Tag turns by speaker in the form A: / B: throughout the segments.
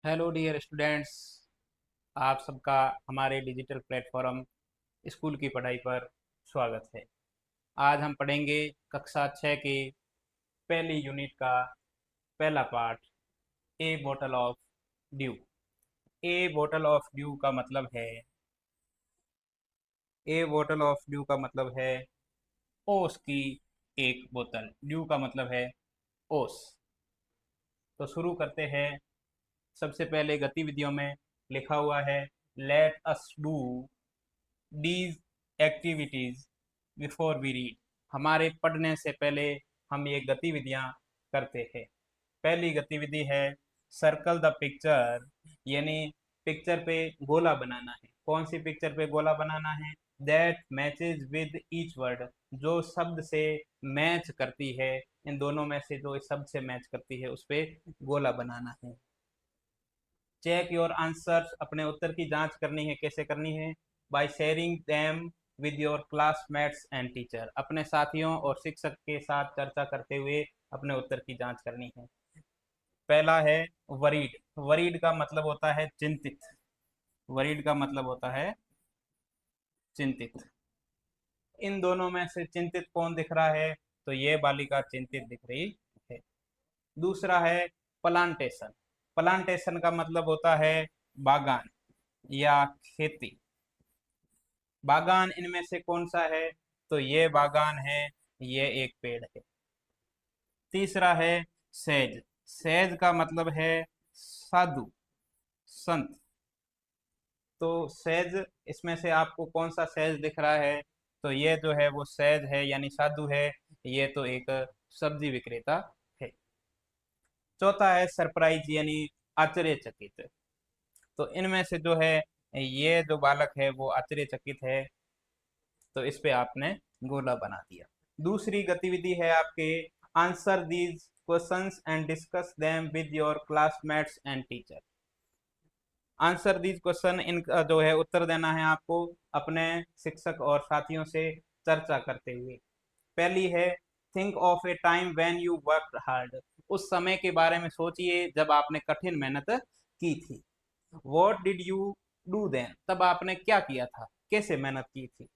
A: Hello dear students. आप सबका हमारे डिजिटल प्लेटफॉर्म स्कूल की पढ़ाई पर स्वागत है। आज हम पढ़ेंगे कक्षा 6 के पहली यूनिट का पहला पार्ट, ए बोतल ऑफ ड्यू। ए बोतल ऑफ ड्यू का मतलब है ए बोतल ऑफ ड्यू का मतलब है ओस की एक बोतल। ड्यू का मतलब है ओस। तो शुरू करते हैं। सबसे पहले गतिविधियों में लिखा हुआ है, let us do these activities before we read. हमारे पढ़ने से पहले हम ये गतिविधियां करते हैं। पहली गतिविधि है सर्कल द पिक्चर, यानी पिक्चर पे गोला बनाना है। कौन सी पिक्चर पे गोला बनाना है? That matches with each word, जो शब्द से मैच करती है। इन दोनों में से जो शब्द से मैच करती है उस पे गोला बनाना है। चेक योर आंसर्स, अपने उत्तर की जांच करनी है। कैसे करनी है? By sharing them with your classmates and teacher, अपने साथियों और शिक्षक के साथ चर्चा करते हुए अपने उत्तर की जांच करनी है। पहला है वरीड। वरीड का मतलब होता है चिंतित। वरीड का मतलब होता है चिंतित। इन दोनों में से चिंतित कौन दिख रहा है? तो ये बालिका चिंतित दिख रही है। दूसरा है प्लांटेशन। प्लांटेशन का मतलब होता है बागान या खेती। बागान इनमें से कौन सा है? तो ये बागान है, ये एक पेड़ है। तीसरा है सेज। सेज का मतलब है साधु, संत। तो सेज, इसमें से आपको कौन सा सेज दिख रहा है? तो ये जो है वो सेज है, यानी साधु है। ये तो एक सब्जी विक्रेता है। चौथा है सरप्राइज, यानी आश्चर्यचकित। तो इनमें से जो है ये जो बालक है वो आश्चर्यचकित है, तो इस पे आपने गोला बना दिया। दूसरी गतिविधि है आपके, answer these questions and discuss them with your classmates and teacher. Answer these question, इनका जो है उत्तर देना है आपको अपने शिक्षक और साथियों से चर्चा करते हुए। पहली है, think of A time when you worked hard. उस समय के बारे में सोचिए जब आपने कठिन मेहनत की थी। What did you do then, तब आपने क्या किया था, कैसे मेहनत की थी।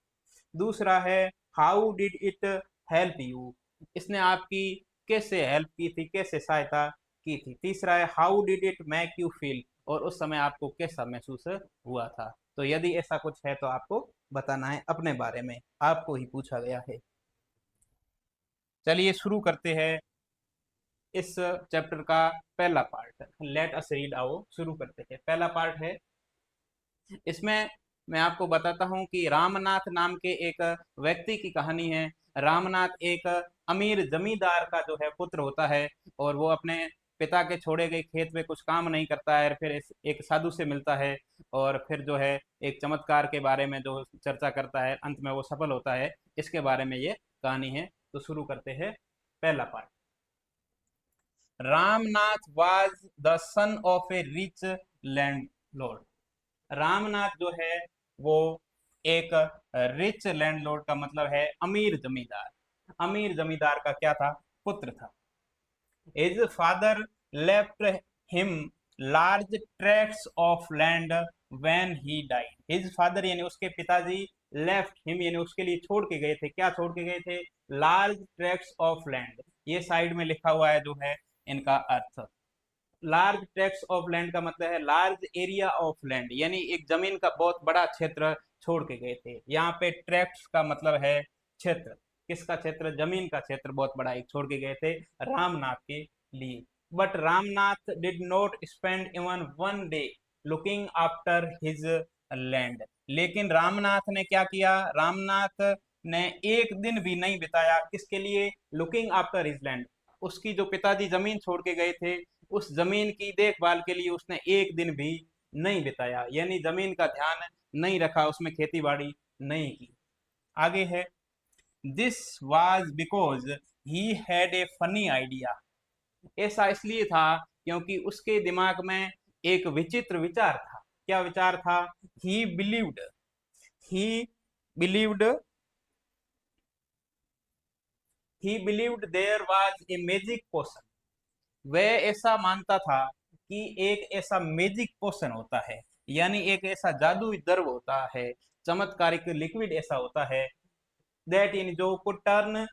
A: दूसरा है, how did it help you, इसने आपकी कैसे हेल्प की थी, कैसे सहायता की थी। तीसरा है, how did it make you feel, और उस समय आपको कैसा महसूस हुआ था। तो यदि ऐसा कुछ है तो आपको बताना है अपने बारे में, आपको ही पूछा गया है। चलिए शुरू करते हैं इस चैप्टर का पहला पार्ट। लेट अस रीड, आओ शुरू करते हैं। पहला पार्ट है, इसमें मैं आपको बताता हूं कि रामनाथ नाम के एक व्यक्ति की कहानी है। रामनाथ एक अमीर जमींदार का जो है पुत्र होता है, और वो अपने पिता के छोड़े गए खेत में कुछ काम नहीं करता है। फिर एक साधु से मिलता है, और फिर जो है एक चमत्कार के बारे में जो चर्चा करता है, अंत में वो सफल होता है। इसके बारे में ये कहानी है। तो शुरू करते हैं पहला part. Ramnath was the son of A rich landlord. Ramnath जो है वो एक रिच लैंडलॉर्ड का मतलब है अमीर जमींदार। अमीर जमींदार का क्या था? पुत्र था। His father left him large tracts of land when he died. His father यानी उसके पिताजी, लेफ्ट हिम यानी उसके लिए छोड़ के गए थे। क्या छोड़ के गए थे? Large tracts of land. ये साइड में लिखा हुआ है जो है इनका अर्थ। लार्ज ट्रैक्ट्स ऑफ लैंड का मतलब है लार्ज एरिया ऑफ लैंड, यानी एक जमीन का बहुत बड़ा क्षेत्र छोड़ के गए थे। यहाँ पे ट्रैक्ट्स का मतलब है क्षेत्र। किसका क्षेत्र? जमीन का क्षेत्र बहुत बड़ा एक छोड़ के गए थे रामनाथ के लिए। But Ramnath did not spend even one day looking after his land. लेकिन रामनाथ ने क्या किया? रामनाथ ने एक दिन भी नहीं बिताया किसके लिए? Looking after his land. उसकी जो पिताजी जमीन छोड़ के गए थे, उस जमीन की देखभाल के लिए उसने एक दिन भी नहीं बिताया, यानी जमीन का ध्यान नहीं रखा, उसमें खेती बाड़ी नहीं की। आगे है, this was because he had a funny idea. ऐसा इसलिए था क्योंकि उसके दिमाग में एक विचित्र विचार था। क्या विचार था? He believed he believed he believed there was a magic potion. वह ऐसा मानता था कि एक ऐसा मैजिक पोशन होता है, यानी एक ऐसा जादुई द्रव होता है, चमत्कारिक लिक्विड ऐसा होता है, दैट इन जो could turn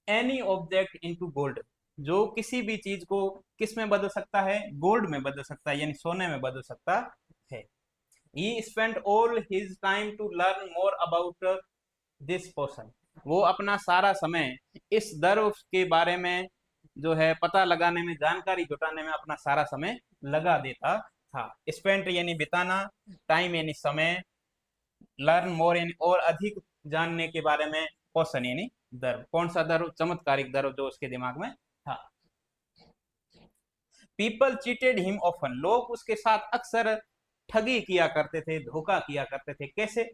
A: any object into gold, जो किसी भी चीज को किस में बदल सकता है, गोल्ड में बदल सकता है, यानी सोने में बदल सकता है। He spent all his time to learn more about this portion, वो अपना सारा समय इस द्रव के बारे में जो है पता लगाने में, जानकारी जुटाने में अपना सारा समय लगा देता था। स्पेंट यानी बिताना, टाइम यानी समय, लर्न मोर यानी और अधिक जानने के बारे में, पोर्शन यानी द्रव। कौन सा द्रव? चमत्कारिक द्रव जो उसके दिमाग में था। पीपल चीटेड हिम ऑफन, लोग उसके साथ अक्सर ठगी किया करते थे, धोखा किया करते थे। कैसे?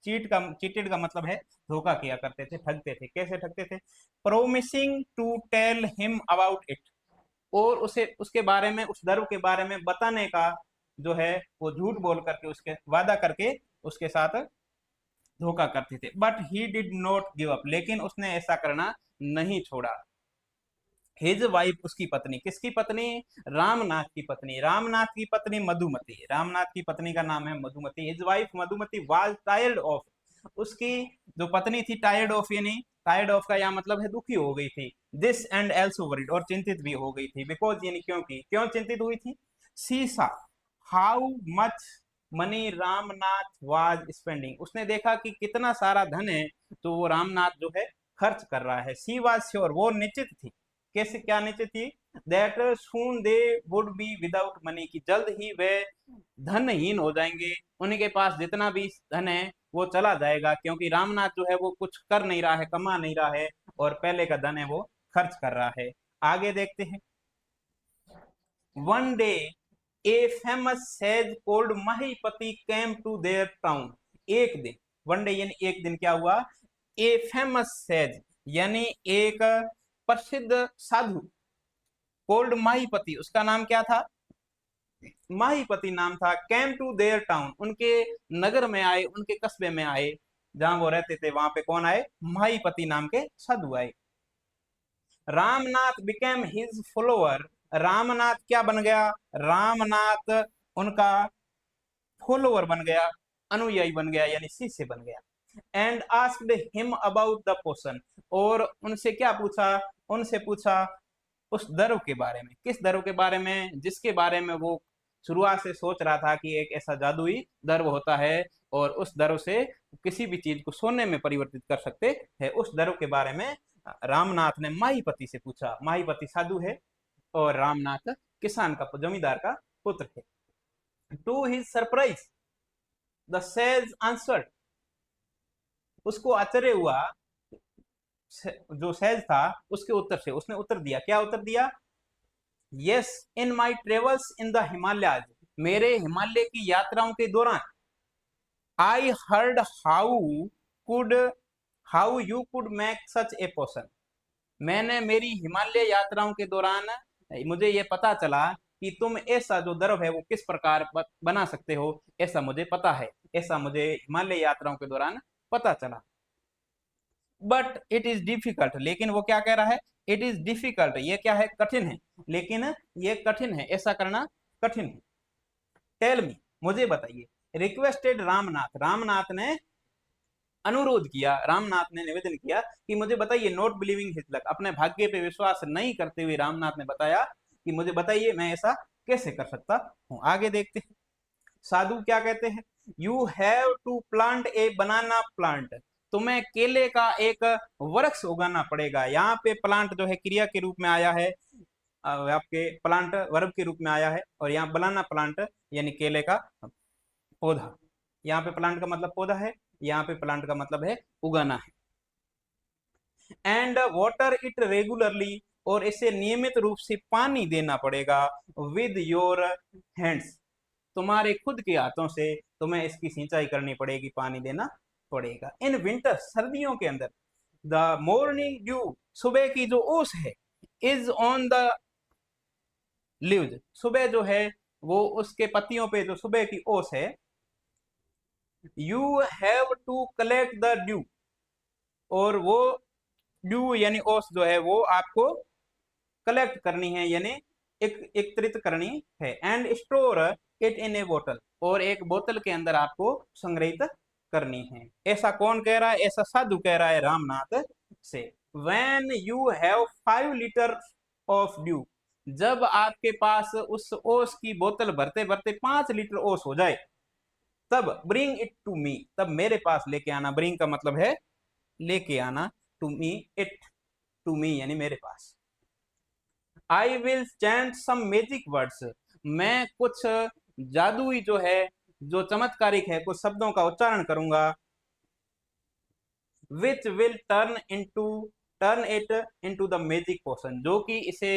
A: चीटेड का मतलब है धोखा किया करते थे, ठगते थे। कैसे ठगते थे? Promising to tell him about it, और उसे उसके बारे में, उस द्रव के बारे में बताने का जो है वो झूठ बोल करके, उसके वादा करके उसके साथ धोखा करते थे। But he did not give up, लेकिन उसने ऐसा करना नहीं छोड़ा। हिज वाइफ, उसकी पत्नी, किसकी पत्नी? रामनाथ की पत्नी। रामनाथ की पत्नी मधुमती, रामनाथ की पत्नी का नाम है Madhumati. His wife Madhumati was tired of, उसकी जो पत्नी थी, टायर्ड ऑफ यानी, टायर्ड ऑफ का यहाँ मतलब है दुखी हो गई थी। दिस एंड एल्सो वरीड, और चिंतित भी हो गई थी। बिकॉज यानी क्योंकि, क्यों चिंतित हुई थी? सी सा how much money Ramnath was spending, उसने देखा कि कितना सारा धन है तो वो रामनाथ जो है खर्च कर रहा है। सी वाज श्योर, वो निश्चित थी। कैसे, क्या निश्चित थी? That soon they would be without money, की जल्द ही वे धनहीन हो जाएंगे, उनके पास जितना भी धन है वो चला जाएगा, क्योंकि रामनाथ जो है वो कुछ कर नहीं रहा है, कमा नहीं रहा है, और पहले का धन है वो खर्च कर रहा है। आगे देखते हैं। One day a famous sage called Mahipati came to their town, एक दिन, वन डे यानी एक दिन क्या हुआ? ए फेमस सेज यानी एक प्रसिद्ध साधु, कोल्ड माहीपति, उसका नाम क्या था? माहीपति नाम था। कैम टू देयर टाउन, उनके नगर में आए, उनके कस्बे में आए, जहां वो रहते थे वहां पे कौन आए? माहीपति नाम के साधु आए। Ramnath became his follower, Ramnath क्या बन गया? रामनाथ उनका फॉलोअर बन गया, अनुयायी बन गया, यानी शिष्य बन गया। And asked him about the potion, और उनसे क्या पूछा? उनसे पूछा उस द्रव के बारे में। किस द्रव के बारे में? जिसके बारे में वो शुरुआत से सोच रहा था कि एक ऐसा जादुई द्रव होता है और उस द्रव से किसी भी चीज को सोने में परिवर्तित कर सकते हैं, उस द्रव के बारे में रामनाथ ने माहीपति से पूछा। माहीपति साधु है और रामनाथ किसान का, जमींदार का पुत्र है। To his surprise the sage answered, उसको आश्चर्य हुआ, जो सेज था उसके उत्तर से, उसने उत्तर दिया। क्या उत्तर दिया? Yes, in my travels in the Himalayas, मेरे हिमालय की यात्राओं के दौरान, I heard could how you could make such a potion, मैंने मेरी हिमालय यात्राओं के दौरान मुझे ये पता चला कि तुम ऐसा जो द्रव है वो किस प्रकार बना सकते हो, ऐसा मुझे पता है, ऐसा मुझे हिमालय यात्राओं के दौरान पता चला। बट इट इज डिफिकल्ट, लेकिन वो क्या कह रहा है? इट इज डिफिकल्ट, ये क्या है? कठिन है, लेकिन ये कठिन है, ऐसा करना कठिन है। टेल मी, मुझे बताइए। रिक्वेस्टेड रामनाथ, रामनाथ ने अनुरोध किया, रामनाथ ने निवेदन किया कि मुझे बताइए। नॉट बिलीविंग हिज लक, अपने भाग्य पे विश्वास नहीं करते हुए रामनाथ ने बताया कि मुझे बताइए मैं ऐसा कैसे कर सकता हूँ। आगे देखते हैं। साधु क्या कहते हैं? You have to plant a banana plant, तुम्हें केले का एक वृक्ष उगाना पड़ेगा। यहाँ पे प्लांट जो है क्रिया के रूप में आया है, आपके प्लांट वर्ब के रूप में आया है, और यहाँ बनाना प्लांट यानी केले का पौधा। यहाँ पे प्लांट का मतलब पौधा है, यहाँ पे प्लांट का मतलब है उगाना है। एंड वाटर इट रेगुलरली, और इसे नियमित रूप से पानी देना पड़ेगा। विद योर हैंड्स, तुम्हारे खुद के हाथों से तुम्हें इसकी सिंचाई करनी पड़ेगी, पानी देना पड़ेगा। इन विंटर, सर्दियों के अंदर, द मॉर्निंग ड्यू, सुबह की जो ओस है, इज ऑन द लीव्स, सुबह जो है वो उसके पत्तियों पे जो सुबह की ओस है। You have to collect the dew, और वो ड्यू यानी ओस जो है वो आपको कलेक्ट करनी है, यानी एकत्रित करनी है। एंड स्टोर इट इन ए बोतल, और एक बोतल के अंदर आपको संग्रहित करनी है। ऐसा कौन कह रहा है? ऐसा साधु कह रहा है रामनाथ से। When you have 5 litre of due, जब आपके पास उस ओस की बोतल भरते भरते 5 लीटर ओस हो जाए, तब ब्रिंग इट टू मी, तब मेरे पास लेके आना। ब्रिंग का मतलब है लेके आना, to me it, to me यानी मेरे पास। I will chant some magic words, मैं कुछ जादुई जो है, जो चमत्कारिक है, कुछ शब्दों का उच्चारण करूंगा। Which will turn it into the magic potion, जो कि इसे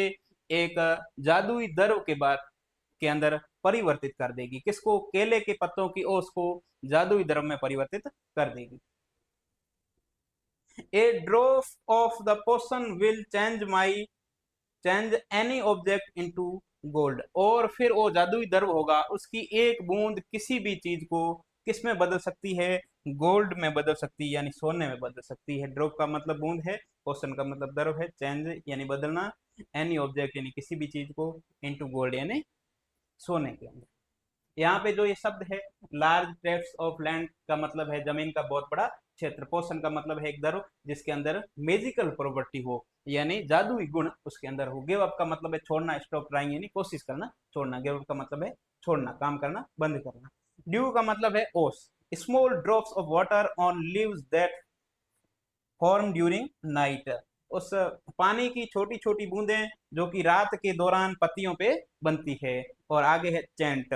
A: एक जादुई द्रव के बाद के अंदर परिवर्तित कर देगी। किसको? केले के पत्तों की ओस को जादुई द्रव में परिवर्तित कर देगी। A drop of the potion will change any object into gold, और फिर वो जादुई द्रव होगा, उसकी एक बूंद किसी भी चीज को किस में बदल सकती है? गोल्ड में बदल सकती है, यानी सोने में बदल सकती है। ड्रॉप का मतलब बूंद है, पोशन का मतलब द्रव है, चेंज यानी बदलना, एनी ऑब्जेक्ट यानी किसी भी चीज को, इनटू गोल्ड यानी सोने के अंदर। यहाँ पे जो ये शब्द है लार्ज ट्रैक्ट्स ऑफ लैंड का मतलब है जमीन का बहुत बड़ा क्षेत्र। पोषण का मतलब है एक द्रव जिसके अंदर मेजिकल प्रॉपर्टी हो, यानी जादुई गुण उसके अंदर हो। गिव अप का मतलब है छोड़ना, स्टॉप ट्राइंग यानी कोशिश करना, छोड़ना। गिव अप का मतलब है छोड़ना, काम करना बंद करना। ड्यू का मतलब है ओस, small drops of water on leaves that form during night, उस पानी की छोटी छोटी बूंदें जो कि रात के दौरान पत्तियों पे बनती है। और आगे है चैंट।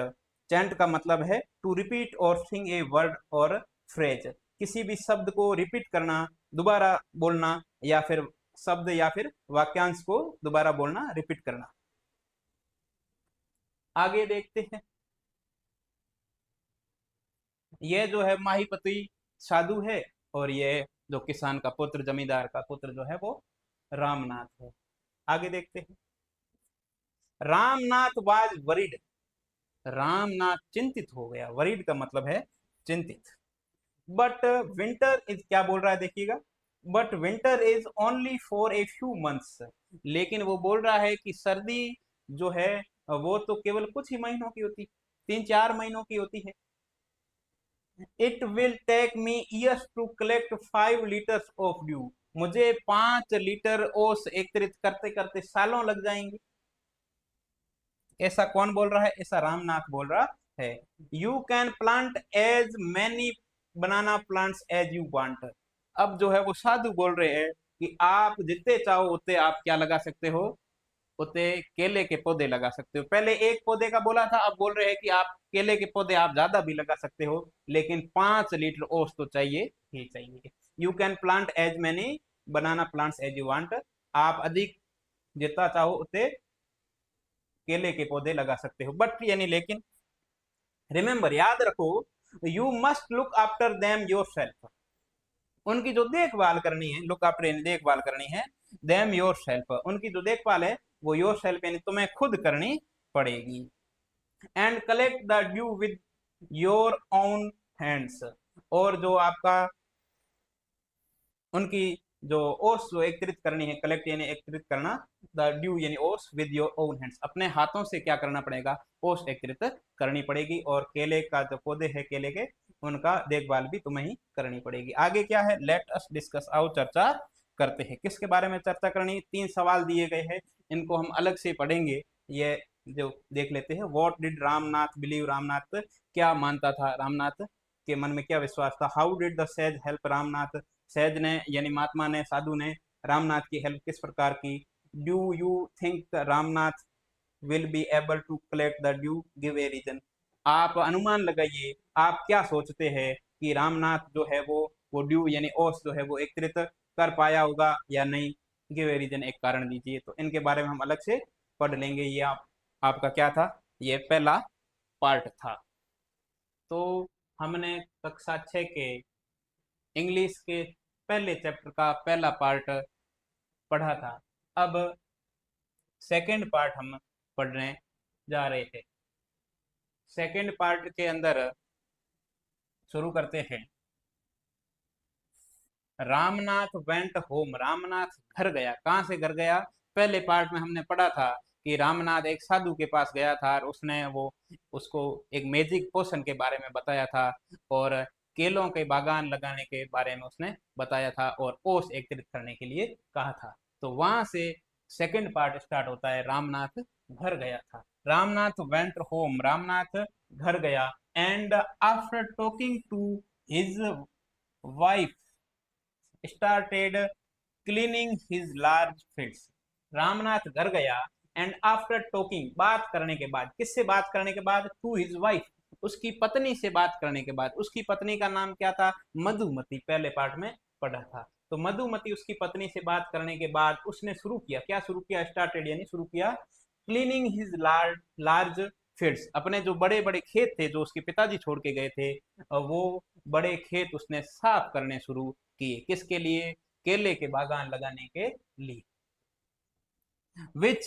A: चैंट का मतलब है टू रिपीट और सिंग ए वर्ड और फ्रेज, किसी भी शब्द को रिपीट करना, दोबारा बोलना, या फिर शब्द या फिर वाक्यांश को दोबारा बोलना, रिपीट करना। आगे देखते हैं। यह जो है माहीपति साधु है, और ये जो किसान का पुत्र, जमींदार का पुत्र जो है वो रामनाथ है। आगे देखते हैं। रामनाथ वाज वरीड, रामनाथ चिंतित हो गया। वरीड का मतलब है चिंतित। बट विंटर इज, क्या बोल रहा है देखिएगा, but winter is only for a few months, लेकिन वो बोल रहा है कि सर्दी जो है वो तो केवल कुछ ही महीनों की होती, 3-4 महीनों की होती है। It will take me years to collect 5 litres of dew, मुझे 5 लीटर ओस एकत्रित करते करते सालों लग जाएंगे। ऐसा कौन बोल रहा है? ऐसा रामनाथ बोल रहा है। You can plant as many banana plants as you want, अब जो है वो साधु बोल रहे हैं कि आप जितने चाहो उतने आप क्या लगा सकते हो? उतने केले के पौधे लगा सकते हो। पहले एक पौधे का बोला था, अब बोल रहे हैं कि आप केले के पौधे आप ज्यादा भी लगा सकते हो, लेकिन 5 लीटर ओस तो चाहिए ही चाहिए। You can plant as many banana plants as you want, आप अधिक जितना चाहो उतने केले के पौधे लगा सकते हो। बट यानी लेकिन, रिमेंबर याद रखो, you must look after them your self, उनकी जो देखभाल करनी है, लुक आफ्टर यानी देखभाल करनी है, देम योर सेल्फ, उनकी जो देखभाल है वो योर सेल्फ यानी तुम्हें खुद करनी पड़ेगी। And collect the due with your own hands, और जो आपका उनकी जो ओस जो एकत्रित करनी है, कलेक्ट यानी एकत्रित करना, द ड्यू यानी ओस विद योर ओन हैंड्स, अपने हाथों से क्या करना पड़ेगा? ओस एकत्रित करनी पड़ेगी। और केले का जो पौधे है केले के, उनका देखभाल भी तुम्हें ही करनी पड़ेगी। आगे क्या है? लेट अस डिस्कस, आओ चर्चा करते हैं। किसके बारे में चर्चा करनी? 3 सवाल दिए गए हैं, इनको हम अलग से पढ़ेंगे। ये जो देख लेते हैं, what did Ramnath believe, Ramnath क्या मानता था, रामनाथ के मन में क्या विश्वास था। How did the sage help Ramnath, सहज ने यानी महात्मा ने, साधु ने रामनाथ की हेल्प किस प्रकार की। Do you think Ramnath will be able to collect the dew, give a reason, आप अनुमान लगाइए, आप क्या सोचते हैं कि रामनाथ जो है वो ड्यू यानी ओस जो है वो एकत्रित कर पाया होगा या नहीं, गिव ए रीजन, एक कारण दीजिए। तो इनके बारे में हम अलग से पढ़ लेंगे। ये आपका क्या था? ये पहला पार्ट था। तो हमने कक्षा 6 के इंग्लिश के पहले चैप्टर का पहला पार्ट पढ़ा था। अब सेकंड पार्ट हम पढ़ने जा रहे थे। सेकंड पार्ट के अंदर शुरू करते हैं। रामनाथ वेंट होम, रामनाथ घर गया। कहां से घर गया? पहले पार्ट में हमने पढ़ा था कि रामनाथ एक साधु के पास गया था और उसने वो उसको एक मैजिक पोशन के बारे में बताया था और केलों के बागान लगाने के बारे में उसने बताया था और ओस एकत्रित करने के लिए कहा था। तो वहां से सेकंड पार्ट स्टार्ट होता है, रामनाथ घर गया था। रामनाथ वेंट होम, रामनाथ घर गया, and after talking to his wife started cleaning his large fields. Ramnath घर गया एंड आफ्टर टॉकिंग, बात करने के बाद, किससे बात करने के बाद, टू हिज वाइफ, उसकी पत्नी से बात करने के बाद। उसकी पत्नी का नाम क्या था, मधुमती, पहले पार्ट में पढ़ा था। तो मधुमती उसकी पत्नी से बात करने के बाद उसने शुरू किया, क्या शुरू किया, स्टार्टेड यानी शुरू किया, cleaning his large large fields, अपने जो बड़े बड़े खेत थे जो उसके पिताजी छोड़ के गए थे, वो बड़े खेत उसने साफ करने शुरू किए, किसके लिए, केले के बागान लगाने के लिए। Which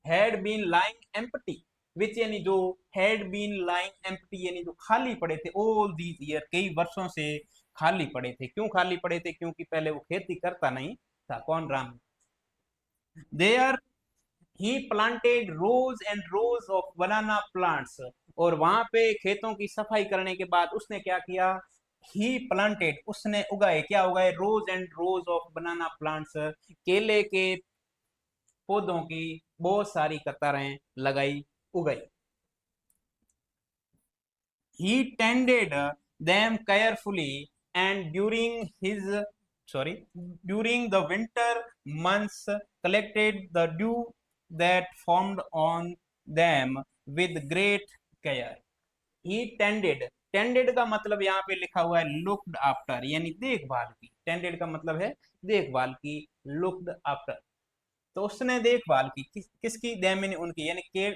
A: had been lying empty, which यानी जो, हैड बीन लाइंग एम्प्टी यानी जो खाली पड़े थे, ऑल दीज ईयर, कई वर्षों से खाली पड़े थे। क्यों खाली पड़े थे, क्योंकि पहले वो खेती करता नहीं था, कौन, Ram. There he planted rows and rows of banana plants, और वहां पे खेतों की सफाई करने के बाद उसने क्या किया, ही प्लांटेड, उसने उगाए, क्या उगाए, rows and rows of banana plants, केले के पौधों की बहुत सारी कतारें लगाई, उगाई। He tended them carefully, and during the winter months collected the dew that formed on them with great care. He tended का मतलब यहाँ पे लिखा हुआ है looked after, यानी देखभाल की। tended का मतलब है देखभाल की, looked after, तो उसने देखभाल की, किसकी, them यानी उनकी, यानी के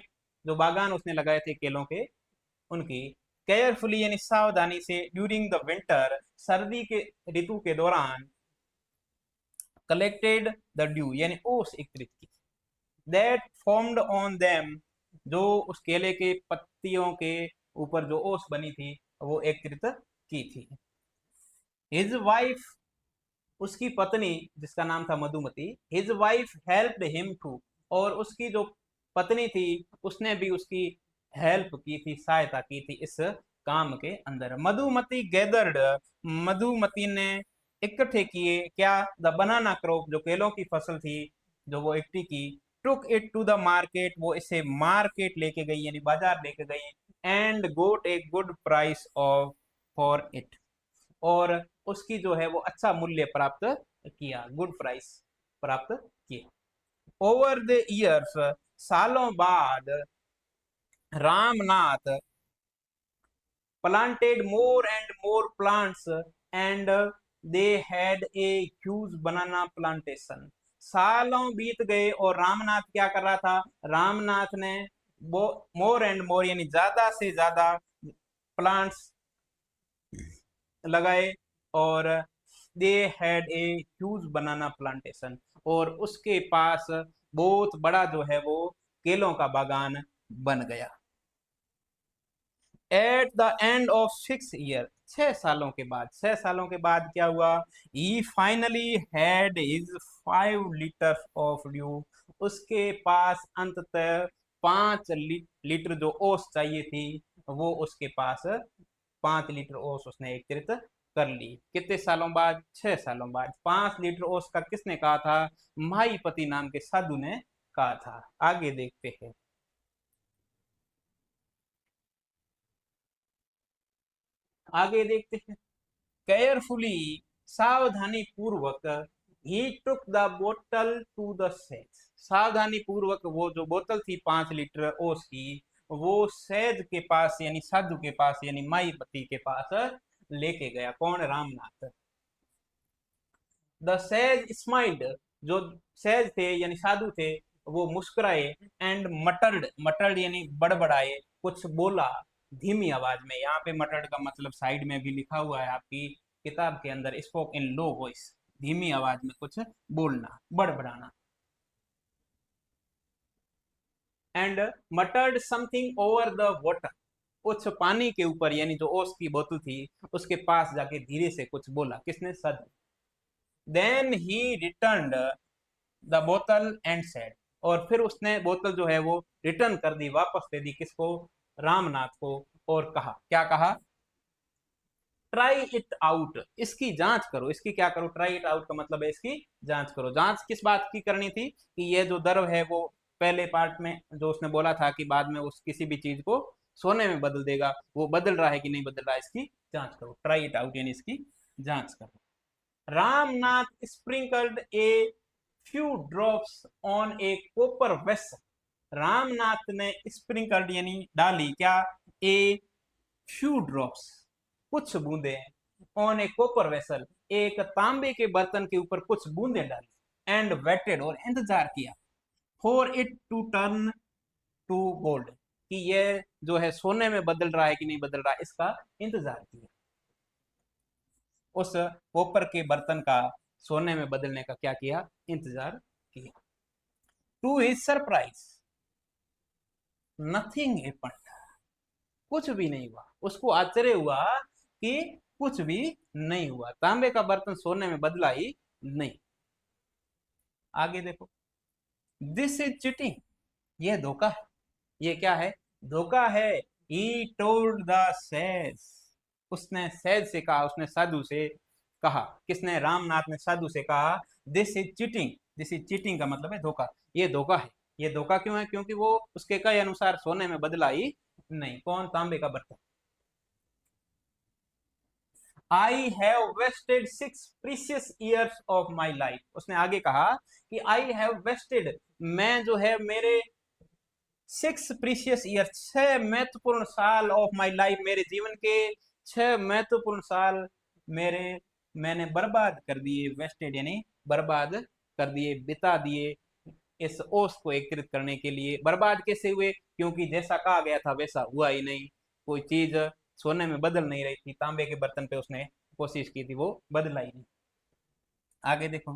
A: जो बागान उसने लगाए थे केलों के, उनकी, केयरफुली यानी सावधानी से, ड्यूरिंग द विंटर, सर्दी के ऋतु के दौरान, कलेक्टेड द ड्यू यानी ओस एकत्रित की, दैट फॉर्म्ड ऑन देम, जो उस केले के पत्तियों के ऊपर जो ओस बनी थी वो एकत्रित की थी। हिज वाइफ, उसकी पत्नी जिसका नाम था Madhumati, his wife helped him too, और उसकी जो पत्नी थी उसने भी उसकी हेल्प की थी, सहायता की थी इस काम के अंदर। मधुमती गैदर्ड, मधुमती ने इकट्ठे किए, क्या, द बनाना क्रॉप, जो केलों की फसल थी जो वो इकट्ठी की, took it to the market, वो इसे मार्केट लेके गई यानी बाजार लेके गई, and got a good price of for it, और उसकी जो है वो अच्छा मूल्य प्राप्त किया, गुड प्राइस प्राप्त किया। ओवर द ईयर्स, सालों बाद, Ramnath planted more and more plants and they had a huge banana plantation. सालों बीत गए और रामनाथ क्या कर रहा था, रामनाथ ने मोर एंड मोर यानी ज्यादा से ज्यादा प्लांट्स लगाए, और they had a huge banana plantation, और उसके पास बहुत बड़ा जो है वो केलों का बागान बन गया। At the end of 6 year, 6 सालों के बाद, 6 सालों के बाद क्या हुआ, he finally had his 5 litre of dew, उसके पास अंततः 5 लीटर जो ओस चाहिए थी वो उसके पास 5 लीटर ओस उसने एकत्रित कर ली। कितने सालों बाद, 6 सालों बाद। 5 लीटर ओस का किसने कहा था, माहीपति नाम के साधु ने कहा था। आगे देखते हैं, आगे देखते हैं। केयरफुली, सावधानी पूर्वक, ही टुक द बोतल टू द सेज, सावधानी पूर्वक वो जो बोतल थी 5 लीटर ओस की, वो सैद के पास यानी साधु के पास यानी माईपति के पास लेके गया, कौन, रामनाथ। द सेज स्माइल्ड, जो सेज थे यानी साधु थे वो मुस्कुराए, एंड मटर्ड यानी बड़बड़ाए, कुछ बोला धीमी आवाज में। यहाँ पे मटर्ड का मतलब साइड में भी लिखा हुआ है आपकी किताब के अंदर, स्पोक इन लो वॉइस, धीमी आवाज में कुछ बोलना, बड़बड़ाना। And muttered something over the water, कुछ पानी के ऊपर यानी जो ओस की बोतल थी उसके पास जाके धीरे से कुछ बोला, किसने, साधु। देन ही रिटर्न्ड द बोतल एंड सेड, और फिर उसने बोतल जो है वो रिटर्न कर दी, वापस दे दी, किसको? रामनाथ को। और कहा, क्या कहा? ट्राई इट आउट, इसकी जांच करो। इसकी क्या करो? ट्राई इट आउट का मतलब है इसकी जांच करो। जांच किस बात की करनी थी? कि ये जो द्रव है वो पहले पार्ट में जो उसने बोला था कि बाद में उस किसी भी चीज को सोने में बदल देगा, वो बदल रहा है कि नहीं बदल रहा है, इसकी जांच करो। ट्राई इट आउट यानी इसकी जांच करो। Ramnath sprinkled a few drops on A copper vessel. Ramnath ने स्प्रिंकल्ड यानी डाली, क्या? ए फ्यू ड्रॉप्स, कुछ बूंदे, ऑन ए कॉपर वेसल, एक तांबे के बर्तन के ऊपर कुछ बूंदे डाली, एंड वेटेड, और इंतजार किया, for it to turn to gold, कि ये जो है सोने में बदल रहा है कि नहीं बदल रहा है, इसका इंतजार किया। उस कॉपर के बर्तन का सोने में बदलने का क्या किया? इंतजार किया। To his surprise nothing happened, कुछ भी नहीं हुआ। उसको आश्चर्य हुआ कि कुछ भी नहीं हुआ, तांबे का बर्तन सोने में बदला ही नहीं। आगे देखो, दिस इज चिटिंग, ये धोखा है। ये क्या है? धोखा है। ही टोल्ड द सेज, उसने सेज से कहा, उसने साधु से कहा। किसने? रामनाथ ने साधु से कहा, this is cheating. This is cheating का मतलब है धोखा। ये धोखा है। ये धोखा क्यों है? क्योंकि वो उसके कहे अनुसार सोने में बदला ही नहीं। कौन? तांबे का बर्तन। I have wasted 6 precious years of my life, उसने आगे कहा कि आई हैव वेस्टेड, मैं जो है मेरे 6 प्रीशियस ईयर्स, 6 महत्वपूर्ण साल, ऑफ माई लाइफ, मेरे जीवन के 6 महत्वपूर्ण साल मेरे मैंने बर्बाद कर दिए। वेस्टेड यानी बर्बाद कर दिए, बिता दिए इस ओस को एकत्रित करने के लिए। बर्बाद कैसे हुए? क्योंकि जैसा कहा गया था वैसा हुआ ही नहीं। कोई चीज सोने में बदल नहीं रही थी, तांबे के बर्तन पे उसने कोशिश की थी, वो बदला ही नहीं। आगे देखो,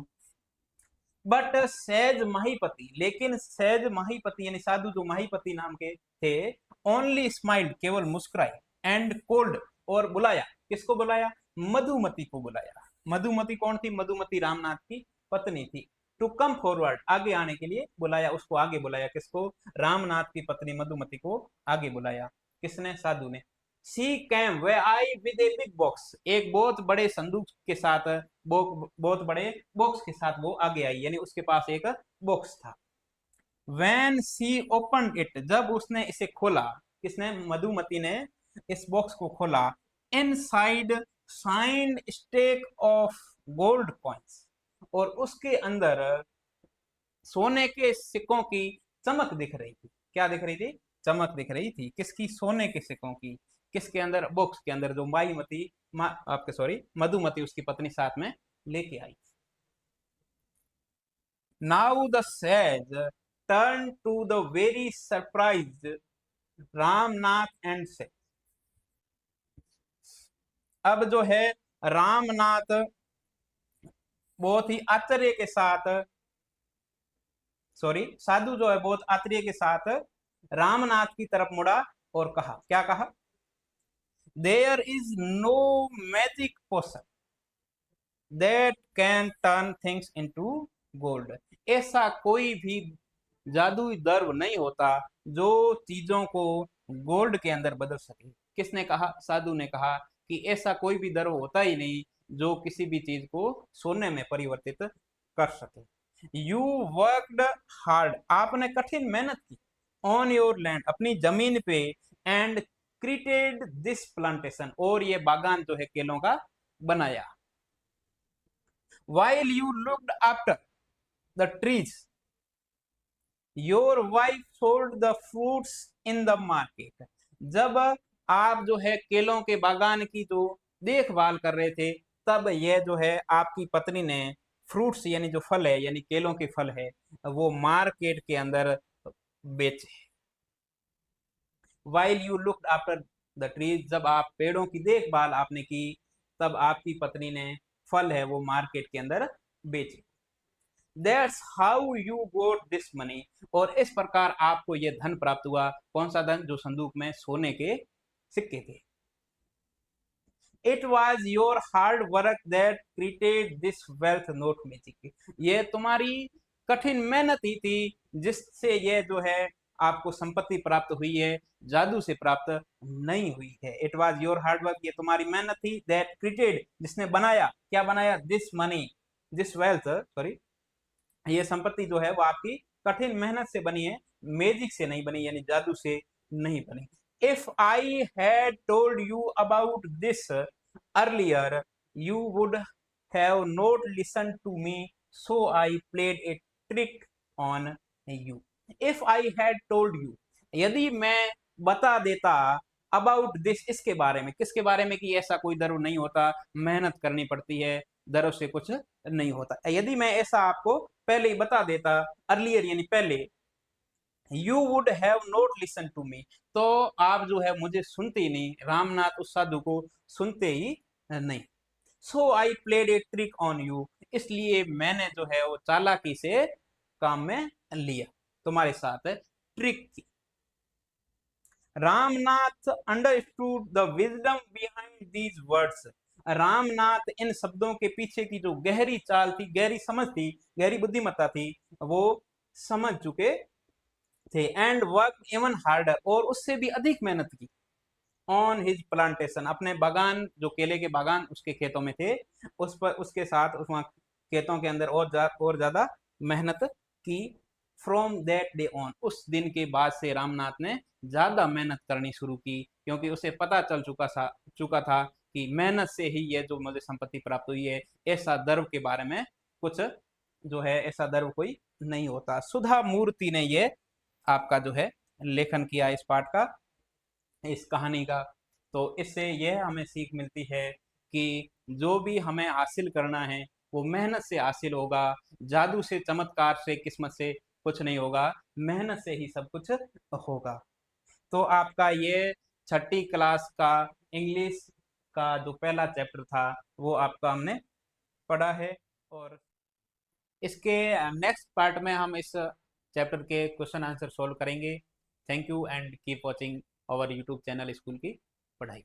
A: बट सहज महीपति, लेकिन सहज महीपति यानी साधु जो महीपति नाम के थे, ओनली स्माइल्ड, केवल मुस्कुराए, एंड कोल्ड, और बुलाया। किसको बुलाया? मधुमती को बुलाया। मधुमती कौन थी? मधुमती रामनाथ की पत्नी थी। टू कम फॉरवर्ड, आगे आने के लिए बुलाया, उसको आगे बुलाया। किसको? रामनाथ की पत्नी मधुमती को आगे बुलाया। किसने? साधु ने। She came way I with a big box, एक बहुत बड़े संदूक के साथ, बहुत बड़े बॉक्स के साथ वो आगे आई, यानी उसके पास एक बॉक्स था। When सी ओपन इट, जब उसने इसे खोला, किसने? मधुमती ने इस बॉक्स को खोला, inside sat stack of gold coins, और उसके अंदर सोने के सिक्कों की चमक दिख रही थी। क्या दिख रही थी? चमक दिख रही थी। किसकी? सोने के सिक्कों की। किसके अंदर? बॉक्स के अंदर, जो माईमती आपके सॉरी मधुमती उसकी पत्नी साथ में लेके आई। Now the sage turn to the very surprise Ramnath and say, अब जो है रामनाथ बहुत ही आश्चर्य के साथ, सॉरी साधु जो है बहुत आश्चर्य के साथ रामनाथ की तरफ मुड़ा और कहा। क्या कहा? There is no magic potion that can turn things into gold, ऐसा कोई भी जादुई द्रव नहीं होता जो चीजों को गोल्ड के अंदर बदल सके। किसने कहा? साधु ने कहा कि ऐसा कोई भी द्रव होता ही नहीं जो किसी भी चीज को सोने में परिवर्तित कर सके। यू वर्कड हार्ड, आपने कठिन मेहनत की, ऑन योर लैंड, अपनी जमीन पे, एंड क्रिएटेड दिस प्लांटेशन, और ये बागान जो है केलों का बनाया। while you looked after the trees, your wife sold the fruits in the market, जब आप जो है केलों के बागान की जो देखभाल कर रहे थे, तब यह जो है आपकी पत्नी ने फ्रूट्स यानी जो फल है, यानी केलों के फल है, वो मार्केट के अंदर बेचे। while you looked after the trees, जब आप पेड़ों की देखभाल आपने की, तब आपकी पत्नी ने फल है वो मार्केट के अंदर बेचे। That's how you got this money, और इस प्रकार आपको यह धन प्राप्त हुआ। कौन सा धन? जो संदूक में सोने के सिक्के थे। It was your hard work that created this wealth, not magic, ये तुम्हारी कठिन मेहनत ही थी जिससे ये जो है आपको संपत्ति प्राप्त हुई है, जादू से प्राप्त नहीं हुई है। इट वॉज योर हार्डवर्क, ये तुम्हारी मेहनत थी, दैट क्रिएटेड, जिसने बनाया, क्या बनाया, this money, this wealth, sorry, ये संपत्ति जो है वो आपकी कठिन मेहनत से बनी है, मैजिक से नहीं बनी, यानी जादू से नहीं बनी। If I had told you about this earlier you would have not listen to me, so I played a trick on you. If I had told you, यदि मैं बता देता, अबाउट दिस, इसके बारे में, किसके बारे में, कि ऐसा कोई द्रव नहीं होता, मेहनत करनी पड़ती है, द्रव से कुछ नहीं होता, यदि मैं ऐसा आपको पहले ही बता देता, अर्लियर यानी पहले, you would have not listen to me, तो आप जो है मुझे सुनते ही नहीं, रामनाथ उस साधु को सुनते ही नहीं। So I played a trick on you, इसलिए मैंने जो है वो चालाकी से काम में लिया, तुम्हारे साथ ट्रिक की। Ramnath understood the wisdom behind these words, Ramnath इन शब्दों के पीछे की जो गहरी चाल थी, गहरी समझ थी, गहरी बुद्धिमत्ता थी, वो समझ चुके थे। एंड वर्क इवन हार्डर, और उससे भी अधिक मेहनत की, ऑन हिज प्लांटेशन, अपने बागान, जो केले के बागान उसके खेतों में थे, उस पर, उसके साथ उस खेतों के अंदर और ज्यादा मेहनत की। फ्रॉम दैट डे ऑन, उस दिन के बाद से रामनाथ ने ज्यादा मेहनत करनी शुरू की, क्योंकि उसे पता चुका था कि मेहनत से ही ये जो मुझे संपत्ति प्राप्त हुई है, ऐसा द्रव के बारे में कुछ जो है, ऐसा द्रव कोई नहीं होता। सुधा मूर्ति ने ये आपका जो है लेखन किया इस पाठ का, इस कहानी का। तो इससे यह हमें सीख मिलती है कि जो भी हमें हासिल करना है वो मेहनत से हासिल होगा, जादू से, चमत्कार से, किस्मत से कुछ नहीं होगा, मेहनत से ही सब कुछ होगा। तो आपका ये छठी क्लास का इंग्लिश का जो पहला चैप्टर था वो आपका हमने पढ़ा है, और इसके नेक्स्ट पार्ट में हम इस चैप्टर के क्वेश्चन आंसर सॉल्व करेंगे। Thank you and keep watching our YouTube channel school की पढ़ाई।